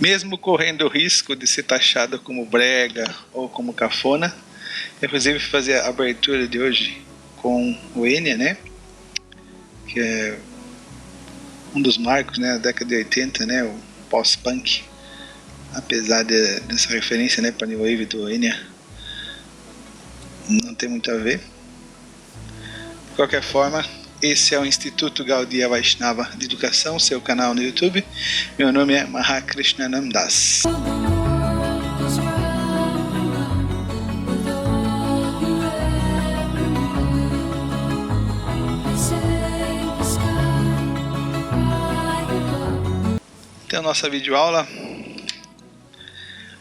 mesmo correndo o risco de ser taxado como brega ou como cafona. Eu, inclusive, fazer a abertura de hoje com o Enya, né? Que é um dos marcos, né, da década de 80, né, o post-punk, apesar dessa referência, né, para New Wave do Enya, não tem muito a ver. De qualquer forma, esse é o Instituto Gaudiya Vaishnava de Educação, seu canal no YouTube. Meu nome é Mahakrishnanam Das. Então, a nossa videoaula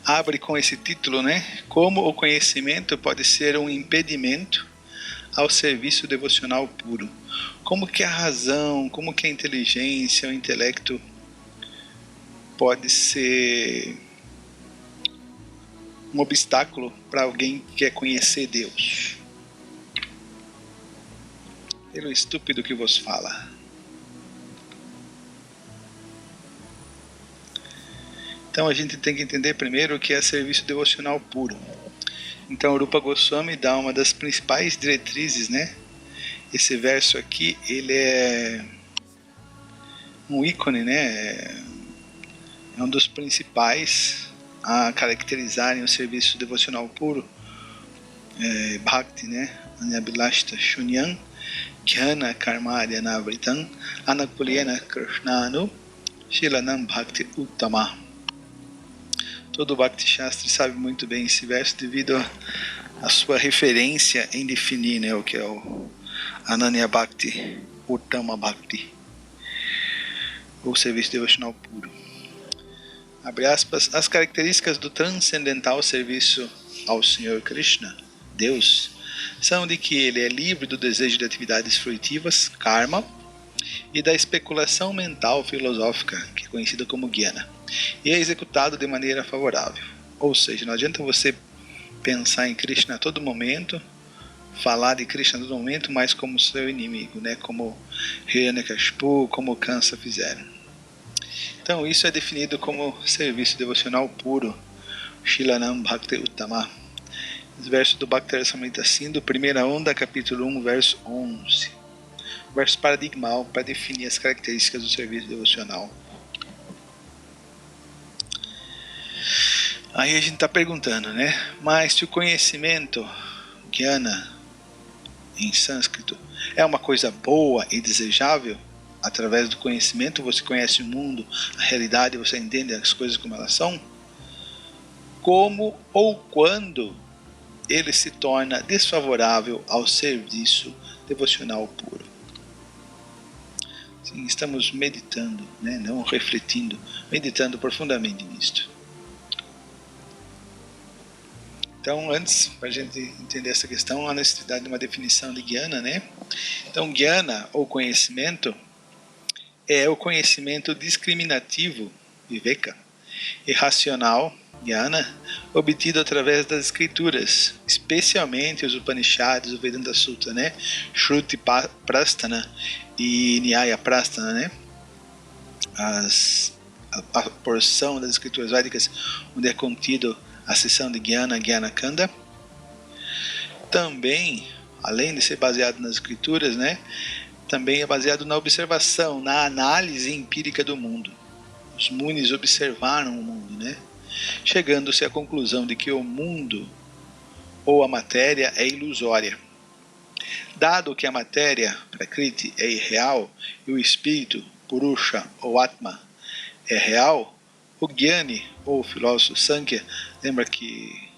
abre com esse título, né? Como o conhecimento pode ser um impedimento ao serviço devocional puro. Como que a razão, como que a inteligência, o intelecto pode ser um obstáculo para alguém que quer conhecer Deus. Pelo estúpido que vos fala. Então a gente tem que entender primeiro o que é serviço devocional puro. Então Rupa Goswami dá uma das principais diretrizes, né? Esse verso aqui, ele é um ícone, né? É um dos principais a caracterizarem o serviço devocional puro. Bhakti, né? Anyabilashta Shunyam Jnana Karmarya Navritam Anakulyena Krishnanu Shilanam Bhakti Uttama. Todo Bhakti Shastri sabe muito bem esse verso devido à sua referência em definir, né, o que é o Ananya Bhakti, Uttama Bhakti, ou serviço devocional puro. Abre aspas, as características do transcendental serviço ao Senhor Krishna, Deus, são de que ele é livre do desejo de atividades fruitivas, karma, e da especulação mental filosófica, que é conhecida como Jnana, e é executado de maneira favorável. Ou seja, não adianta você pensar em Krishna a todo momento, falar de Krishna a todo momento, mas como seu inimigo, né? Como Hiranyakashipu, como Kansa fizeram. Então isso é definido como serviço devocional puro, Shilanam Bhakti Uttama. Os versos do Bhakti Rasamrita Sindhu, primeira onda, capítulo 1, verso 11. Verso paradigmal para definir as características do serviço devocional. Aí a gente está perguntando, né? Mas se o conhecimento, Jnana, em sânscrito, é uma coisa boa e desejável, através do conhecimento você conhece o mundo, a realidade, você entende as coisas como elas são, como ou quando ele se torna desfavorável ao serviço devocional puro. Sim, estamos meditando, né? Não refletindo, meditando profundamente nisto. Então, antes, para a gente entender essa questão, há necessidade de uma definição de Jnana, né? Então, Jnana, ou conhecimento, é o conhecimento discriminativo, Viveka, e racional, Jnana, obtido através das escrituras, especialmente os Upanishads, o Vedanta Sutra, né? Shruti Prasthana e Nyaya Prasthana, né? A porção das escrituras védicas onde é contido a seção de Jnana, Jnana Kanda. Também, além de ser baseado nas escrituras, né, também é baseado na observação, na análise empírica do mundo. Os Munis observaram o mundo, né, chegando-se à conclusão de que o mundo ou a matéria é ilusória. Dado que a matéria, Prakriti, é irreal e o espírito, Purusha ou Atma, é real, o Gyani, ou filósofo Sankhya, lembra que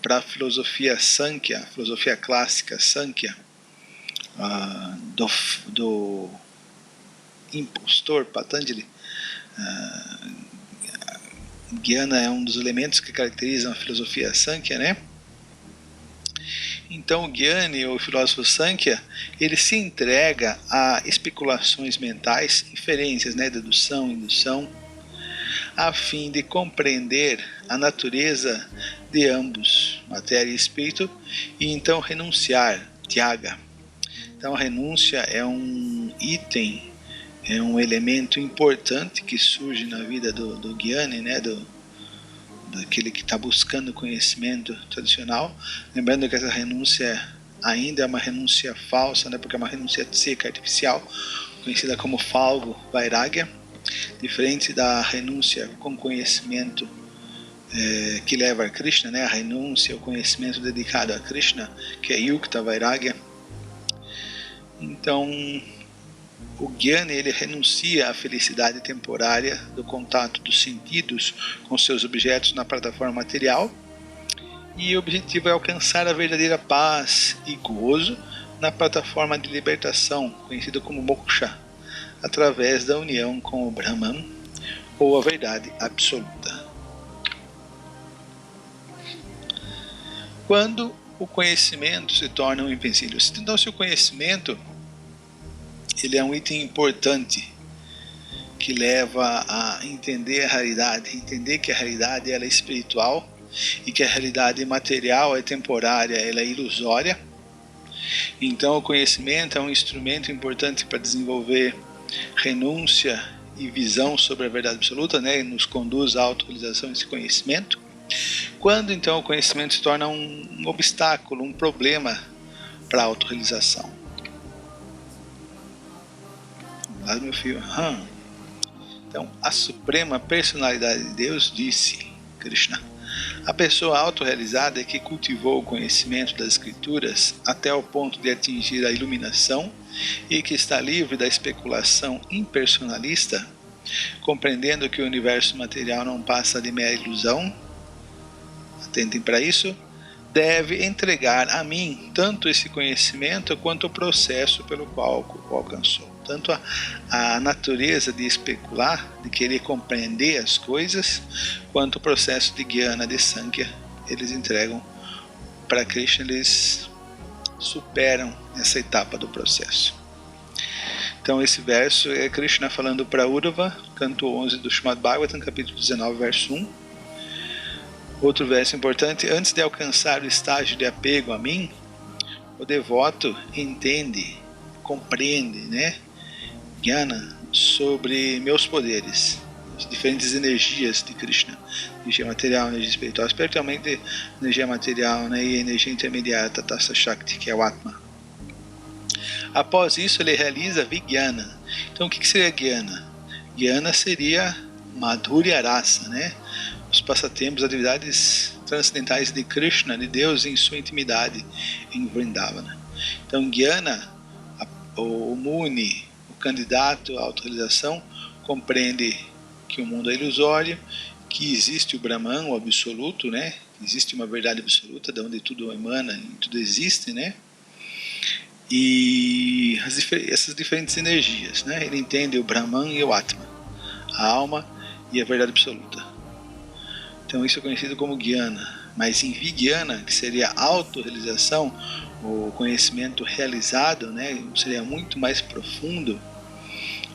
para a filosofia Sankhya, filosofia clássica Sankhya, do impostor Patanjali, Jnana é um dos elementos que caracterizam a filosofia Sankhya, né? Então o Gyani, ou filósofo Sankhya, ele se entrega a especulações mentais, inferências, né? Dedução, indução, a fim de compreender a natureza de ambos, matéria e espírito, e então renunciar, Tyaga. Então a renúncia é um item é um elemento importante que surge na vida do Gyani, né, daquele que está buscando conhecimento tradicional. Lembrando que essa renúncia ainda é uma renúncia falsa, né, porque é uma renúncia seca, artificial, conhecida como falgo vairagya, diferente da renúncia com conhecimento que leva a Krishna, né, a renúncia, o conhecimento dedicado a Krishna, que é Yukta Vairagya. Então, o Gyani, ele renuncia à felicidade temporária do contato dos sentidos com seus objetos na plataforma material, e o objetivo é alcançar a verdadeira paz e gozo na plataforma de libertação, conhecida como Moksha, através da união com o Brahman, ou a verdade absoluta. Quando o conhecimento se torna um empecilho. Então, se o conhecimento ele é um item importante que leva a entender a realidade, entender que a realidade ela é espiritual e que a realidade material é temporária, ela é ilusória. Então, o conhecimento é um instrumento importante para desenvolver renúncia e visão sobre a verdade absoluta, né, e nos conduz à autorrealização desse conhecimento. Quando então o conhecimento se torna um obstáculo, um problema para a autorrealização. Lá meu filho. Então, a suprema personalidade de Deus disse, Krishna, a pessoa autorrealizada é que cultivou o conhecimento das escrituras até o ponto de atingir a iluminação e que está livre da especulação impersonalista, compreendendo que o universo material não passa de mera ilusão. Atentem para isso. Deve entregar a mim tanto esse conhecimento quanto o processo pelo qual o alcançou. Tanto a natureza de especular, de querer compreender as coisas, quanto o processo de Gyana, de Sankhya, eles entregam para Krishna, eles superam essa etapa do processo. Então esse verso é Krishna falando para Uddhava, canto 11 do Srimad Bhagavatam, capítulo 19, verso 1. Outro verso importante: antes de alcançar o estágio de apego a mim, o devoto entende, compreende, né, Gyana, sobre meus poderes, as diferentes energias de Krishna, energia material, energia espiritual, especialmente energia material, né, e energia intermediária, Tatastha Shakti, que é o Atma. Após isso ele realiza Vijnana. Então o que seria Gyana? Gyana seria Madhurya Rasa, né? Os passatempos, atividades transcendentais de Krishna, de Deus em sua intimidade em Vrindavana. Então Gyana, o Muni, o candidato à autorrealização, compreende que o mundo é ilusório, que existe o Brahman, o absoluto, né? Existe uma verdade absoluta, de onde tudo emana e tudo existe, né? E essas diferentes energias, né? Ele entende o Brahman e o Atma, a alma e a verdade absoluta. Então isso é conhecido como Gyana. Mas em Vijnana, que seria a autorrealização, o conhecimento realizado, né, seria muito mais profundo,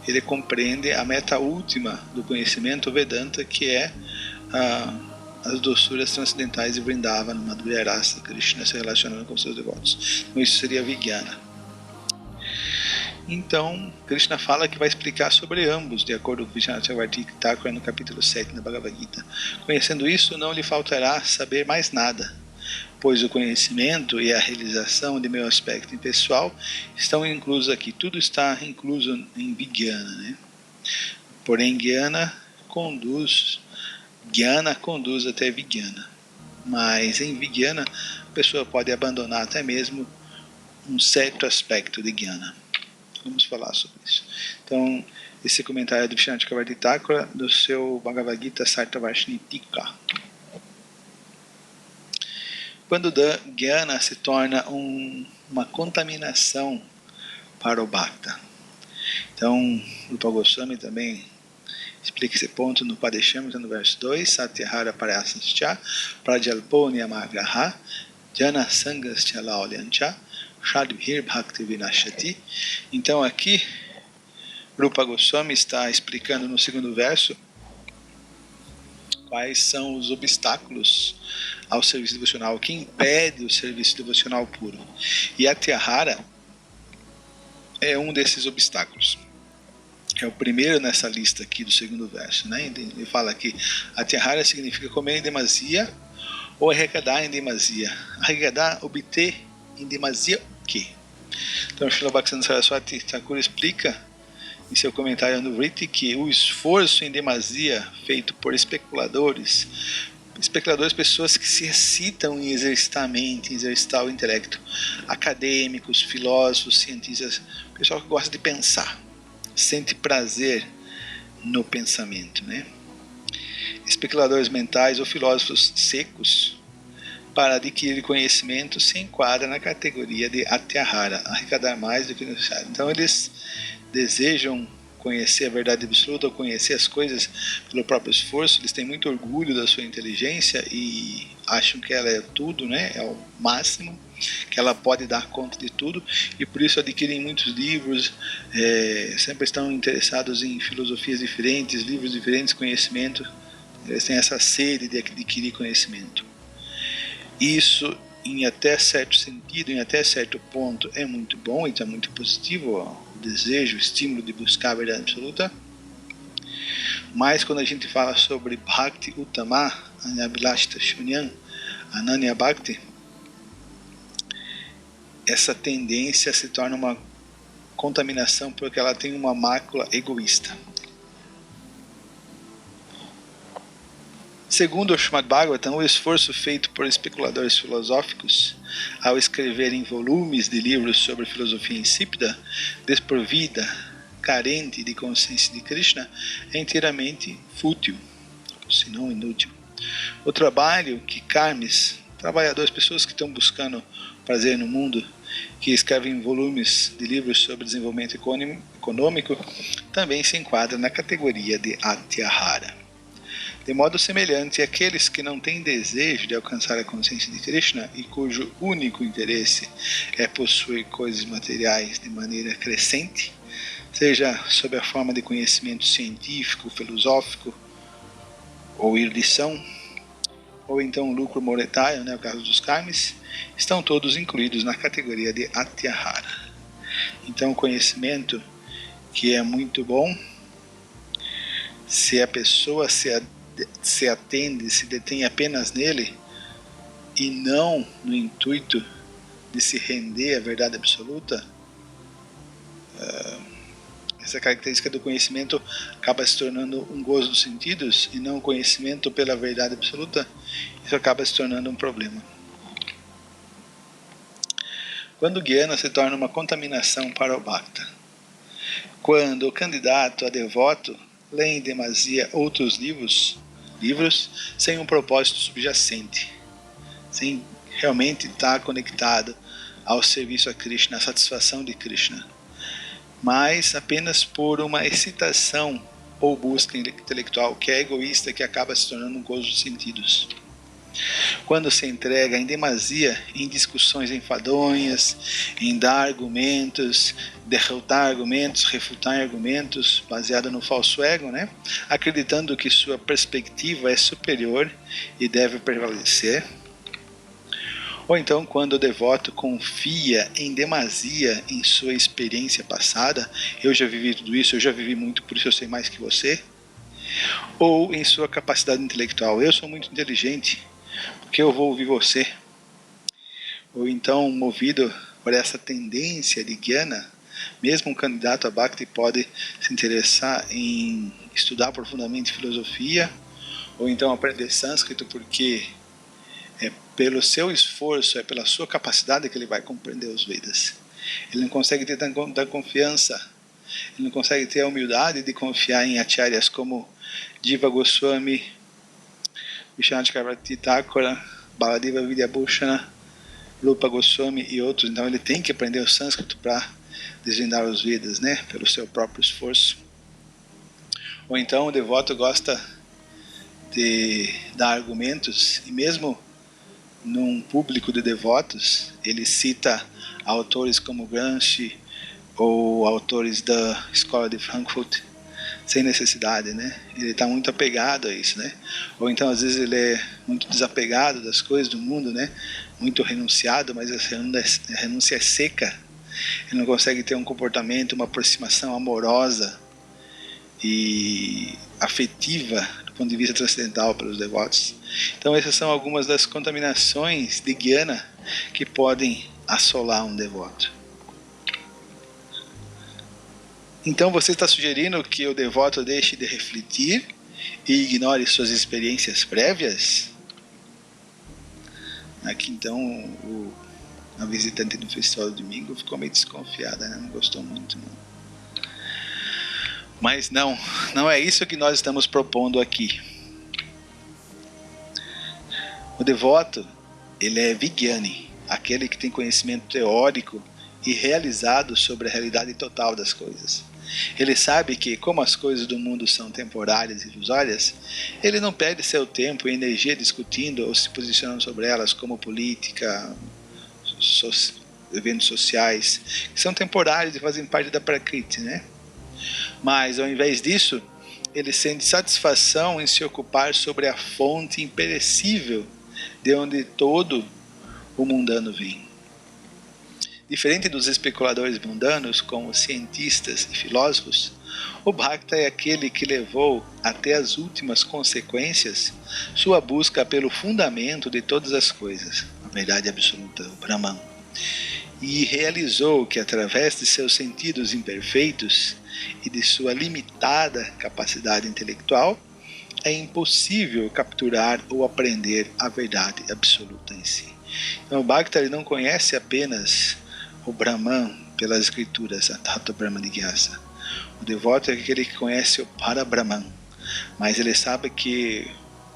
ele compreende a meta última do conhecimento, o Vedanta, que é as doçuras transcendentais de Vrindavana, Madhurya Rasa, Krishna se relacionando com seus devotos. Então isso seria Vijnana. Então, Krishna fala que vai explicar sobre ambos, de acordo com Vishwanath Chakravarti Thakur no capítulo 7 da Bhagavad Gita. Conhecendo isso, não lhe faltará saber mais nada, pois o conhecimento e a realização de meu aspecto impessoal estão inclusos aqui. Tudo está incluso em Vijnana, né? Porém, Gyana conduz até Vijnana. Mas em Vijnana, a pessoa pode abandonar até mesmo um certo aspecto de Gyana. Vamos falar sobre isso. Então, esse comentário é do Vishwanath Chakravarti Thakur, do seu Bhagavad Gita Sartavarshini Tika. Quando Gyana se torna uma contaminação para o Bhakta. Então, o Rupa Goswami também explica esse ponto no Padeshamrita, no verso 2, Satyahara Parasascha, Prajalpo Niyamagraha, Jana Sangascha Laolyancha, Shadbhir Bhakti Vinashati. Então aqui Rupa Goswami está explicando no segundo verso quais são os obstáculos ao serviço devocional, o que impede o serviço devocional puro. E a Tyahara é um desses obstáculos. é o primeiro nessa lista aqui do segundo verso, né? Ele fala que atyahara significa comer em demasia ou arrecadar em demasia. Arrecadar, obter em demasia o quê? Então, Srila Bhaktivinoda Saraswati Thakur explica em seu comentário no Vritti que o esforço em demasia feito por especuladores, pessoas que se excitam em exercitar a mente, em exercitar o intelecto, acadêmicos, filósofos, cientistas, pessoal que gosta de pensar, sente prazer no pensamento, né? Especuladores mentais ou filósofos secos, para adquirir conhecimento, se enquadra na categoria de atyahara, arrecadar mais do que necessário. Então eles desejam conhecer a verdade absoluta ou conhecer as coisas pelo próprio esforço, eles têm muito orgulho da sua inteligência e acham que ela é tudo, né? É o máximo, que ela pode dar conta de tudo, e por isso adquirem muitos livros, sempre estão interessados em filosofias diferentes, livros diferentes, conhecimento. Eles têm essa sede de adquirir conhecimento. Isso, em até certo sentido, em até certo ponto, é muito bom, então é muito positivo, o desejo, o estímulo de buscar a verdade absoluta. Mas quando a gente fala sobre Bhakti Uttama, Anabhilashta Shunyam, Ananya Bhakti, essa tendência se torna uma contaminação porque ela tem uma mácula egoísta. Segundo o Srimad Bhagavatam, o esforço feito por especuladores filosóficos ao escreverem volumes de livros sobre filosofia insípida, desprovida, carente de consciência de Krishna, é inteiramente fútil, se não inútil. O trabalho que karmis, trabalhadores, pessoas que estão buscando prazer no mundo, que escrevem volumes de livros sobre desenvolvimento econômico, também se enquadra na categoria de atyahara. De modo semelhante, aqueles que não têm desejo de alcançar a consciência de Krishna e cujo único interesse é possuir coisas materiais de maneira crescente, seja sob a forma de conhecimento científico, filosófico ou erudição, ou então lucro monetário, né, o caso dos karmis, estão todos incluídos na categoria de atyahara. Então, o conhecimento que é muito bom, se a pessoa se atende, se detém apenas nele e não no intuito de se render à verdade absoluta, essa característica do conhecimento acaba se tornando um gozo dos sentidos e não o conhecimento pela verdade absoluta, isso acaba se tornando um problema. Quando o Jnana se torna uma contaminação para o Bhakta, quando o candidato a devoto lê em demasia outros livros sem um propósito subjacente, sem realmente estar conectado ao serviço a Krishna, à satisfação de Krishna, mas apenas por uma excitação ou busca intelectual que é egoísta, que acaba se tornando um gozo dos sentidos. Quando se entrega em demasia em discussões enfadonhas, em dar argumentos, derrotar argumentos, refutar argumentos, baseado no falso ego, né? Acreditando que sua perspectiva é superior e deve prevalecer. Ou então, quando o devoto confia em demasia em sua experiência passada, eu já vivi tudo isso, eu já vivi muito, por isso eu sei mais que você. Ou em sua capacidade intelectual, eu sou muito inteligente, porque eu vou ouvir você. Ou então, movido por essa tendência de Jnana, mesmo um candidato a Bhakti pode se interessar em estudar profundamente filosofia, ou então aprender sânscrito, porque é pelo seu esforço, é pela sua capacidade que ele vai compreender os Vedas. Ele não consegue ter tanta confiança, ele não consegue ter a humildade de confiar em acharyas como Jiva Goswami, Vishwanath Chakravarti Thakura, Baladeva Vidyabhushana, Rupa Goswami e outros. Então ele tem que aprender o sânscrito para desvendar os Vedas, né, pelo seu próprio esforço. Ou então o devoto gosta de dar argumentos, e mesmo num público de devotos, ele cita autores como Gramsci ou autores da escola de Frankfurt sem necessidade, né? Ele está muito apegado a isso, né? Ou então às vezes ele é muito desapegado das coisas do mundo, né? Muito renunciado, mas a renúncia é seca. Ele não consegue ter um comportamento, uma aproximação amorosa e afetiva do ponto de vista transcendental para os devotos. Então essas são algumas das contaminações de Jnana que podem assolar um devoto. Então você está sugerindo que o devoto deixe de refletir e ignore suas experiências prévias? Aqui então a visitante do Festival do Domingo ficou meio desconfiada, né? Não gostou muito, não. Mas não é isso que nós estamos propondo aqui. O devoto, ele é Vijnani, aquele que tem conhecimento teórico e realizado sobre a realidade total das coisas. Ele sabe que, como as coisas do mundo são temporárias e ilusórias, ele não perde seu tempo e energia discutindo ou se posicionando sobre elas, como política, eventos sociais, que são temporários e fazem parte da Prakriti, né? Mas, ao invés disso, ele sente satisfação em se ocupar sobre a fonte imperecível de onde todo o mundano vem. Diferente dos especuladores mundanos, como cientistas e filósofos, o Bhakta é aquele que levou até as últimas consequências sua busca pelo fundamento de todas as coisas, a verdade absoluta, o Brahman, e realizou que, através de seus sentidos imperfeitos e de sua limitada capacidade intelectual, é impossível capturar ou aprender a verdade absoluta em si. Então, o Bhakta ele não conhece apenas o Brahman pelas escrituras, a Tattva Brahmanigyasa. O devoto é aquele que conhece o Para-Brahman, mas ele sabe que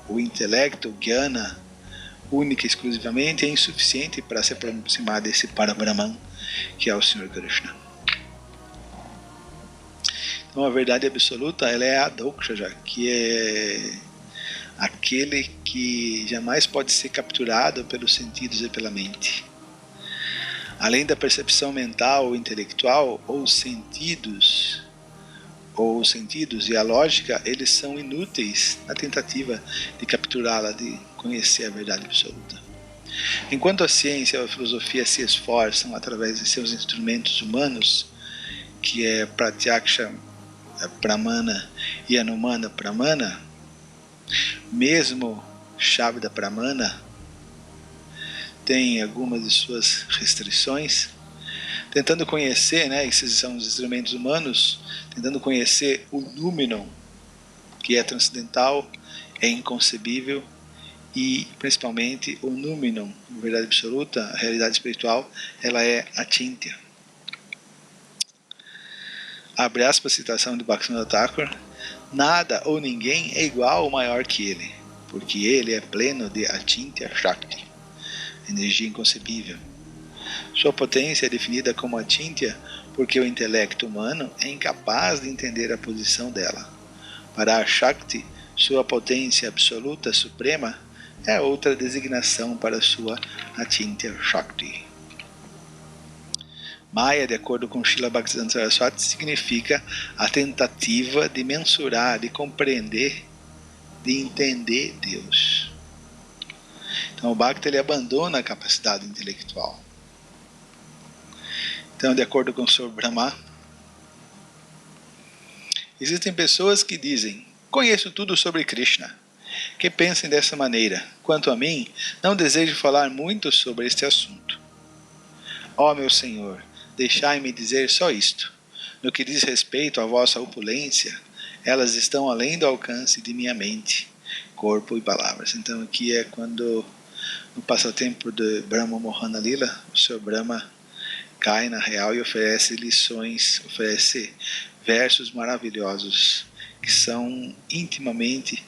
o intelecto, o Jnana, única e exclusivamente, é insuficiente para se aproximar desse Para-Brahman, que é o Senhor Krishna. Então a verdade absoluta, ela é a Dokshaja, que é aquele que jamais pode ser capturado pelos sentidos e pela mente. Além da percepção mental ou intelectual, os sentidos e a lógica, eles são inúteis na tentativa de capturá-la, de conhecer a verdade absoluta. Enquanto a ciência e a filosofia se esforçam através de seus instrumentos humanos, que é Pratyaksha Pramana e Anumana Pramana, mesmo Shabda Pramana tem algumas de suas restrições, tentando conhecer, né, esses são os instrumentos humanos, tentando conhecer o Númenon, que é transcendental, é inconcebível, e principalmente o Númenon, a verdade absoluta, a realidade espiritual, ela é Achintya. Abre aspas, citação de Bhaktivinoda Thakur: nada ou ninguém é igual ou maior que ele, porque ele é pleno de Achintya Shakti, energia inconcebível. Sua potência é definida como Achintya porque o intelecto humano é incapaz de entender a posição dela. Para a Shakti, sua potência absoluta suprema é outra designação para sua Achintya Shakti. Maya, de acordo com Srila Bhaktisiddhanta Saraswati, significa a tentativa de mensurar, de compreender, de entender Deus. Então o Bhakta ele abandona a capacidade intelectual. Então, de acordo com o Sr. Brahma, existem pessoas que dizem: conheço tudo sobre Krishna, que pensem dessa maneira. Quanto a mim, não desejo falar muito sobre este assunto. Ó meu Senhor, deixai-me dizer só isto: no que diz respeito à vossa opulência, elas estão além do alcance de minha mente, corpo e palavras. Então aqui é quando, no passatempo de Brahma Mohana Lila, o Sr. Brahma cai na real e oferece lições, oferece versos maravilhosos que estão intimamente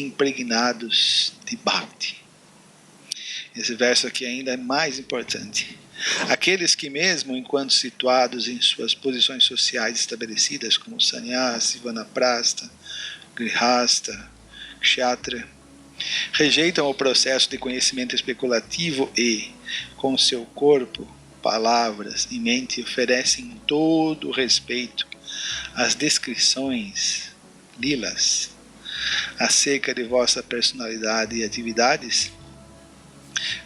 impregnados de Bhakti. Esse verso aqui ainda é mais importante. Aqueles que, mesmo enquanto situados em suas posições sociais estabelecidas, como sannyasi, vanaprastha, grihasta, kshatriya, rejeitam o processo de conhecimento especulativo e, com seu corpo, palavras e mente, oferecem todo o respeito às descrições, lilas, acerca de vossa personalidade e atividades,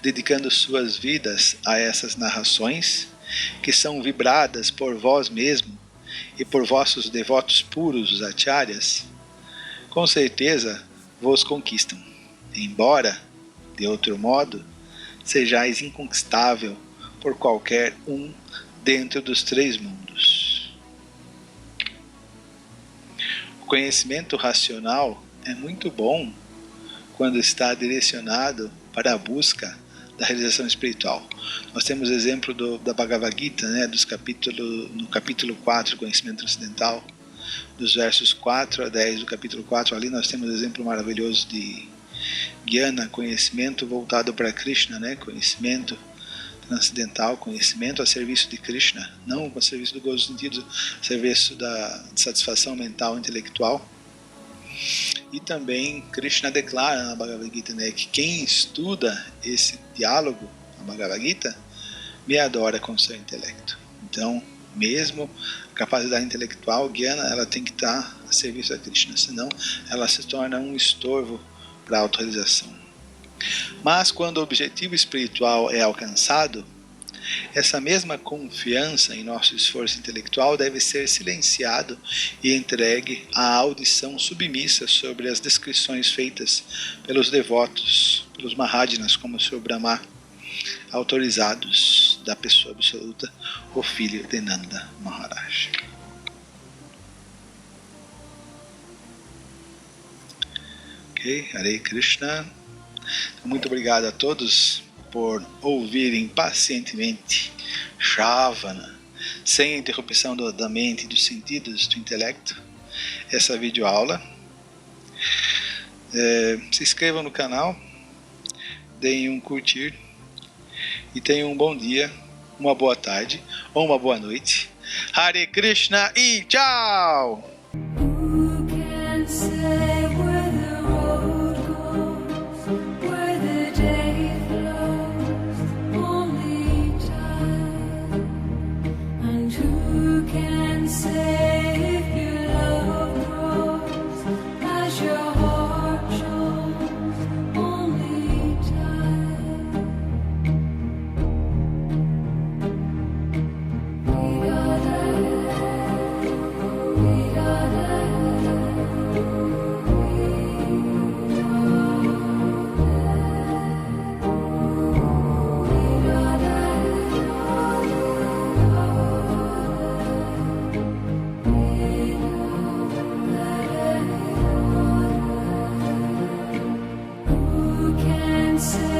dedicando suas vidas a essas narrações, que são vibradas por vós mesmo e por vossos devotos puros, os acharyas, com certeza vos conquistam, embora, de outro modo, sejais inconquistável por qualquer um dentro dos 3 mundos. O conhecimento racional é muito bom quando está direcionado para a busca da realização espiritual. Nós temos exemplo da Bhagavad Gita, né, no capítulo 4, Conhecimento Transcendental, dos versos 4 a 10 do capítulo 4, ali nós temos exemplo maravilhoso de Jnana, conhecimento voltado para Krishna, né, conhecimento transcendental, conhecimento a serviço de Krishna, não a serviço do gozo dos sentidos, a serviço da satisfação mental e intelectual. E também Krishna declara na Bhagavad Gita, né, que quem estuda esse diálogo, a Bhagavad Gita, me adora com seu intelecto. Então, mesmo a capacidade intelectual, Jnana, ela tem que estar a serviço da Krishna, senão ela se torna um estorvo para a autorrealização. Mas quando o objetivo espiritual é alcançado, essa mesma confiança em nosso esforço intelectual deve ser silenciado e entregue à audição submissa sobre as descrições feitas pelos devotos, pelos Mahajanas, como o Sr. Brahma, autorizados da pessoa absoluta, o filho de Nanda Maharaj. Ok, Hare Krishna. Muito obrigado a todos por ouvirem pacientemente Shravana, sem interrupção da mente, dos sentidos, do intelecto, essa videoaula. Se inscrevam no canal, deem um curtir e tenham um bom dia, uma boa tarde ou uma boa noite. Hare Krishna e tchau! Say